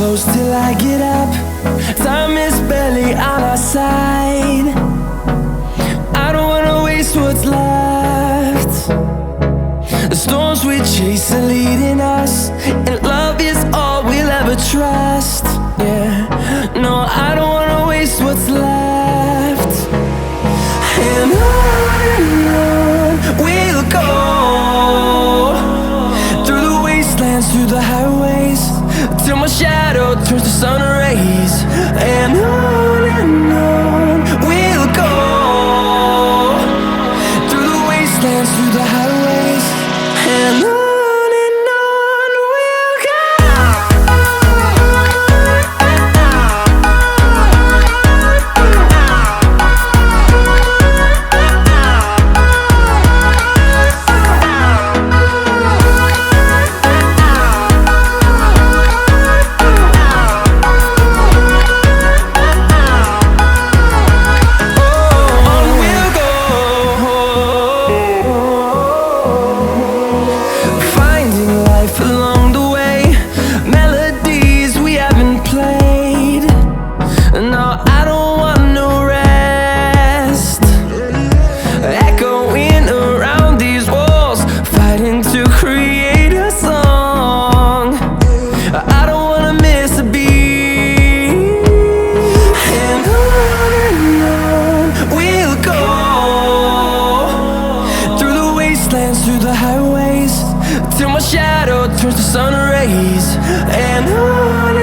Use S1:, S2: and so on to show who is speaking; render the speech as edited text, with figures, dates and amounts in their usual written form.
S1: close till I get up. Time is barely on our side. I don't wanna waste what's left. The storms we chase are leading us, and love is all we'll ever trust. Yeah, no, I don't wanna waste what's left. And on we'll go, through the wastelands, through the highways, till my shadow turns to sun rays. And on we'll go, through the wastelands, through the highways, and on we'll go. Along the way, melodies we haven't played. No, I don't want no rest. Echoing around these walls, fighting to create a song. I don't wanna miss a beat. And on we'll go, through the wastelands, through the highways, till my shadow turns to sun rays. And on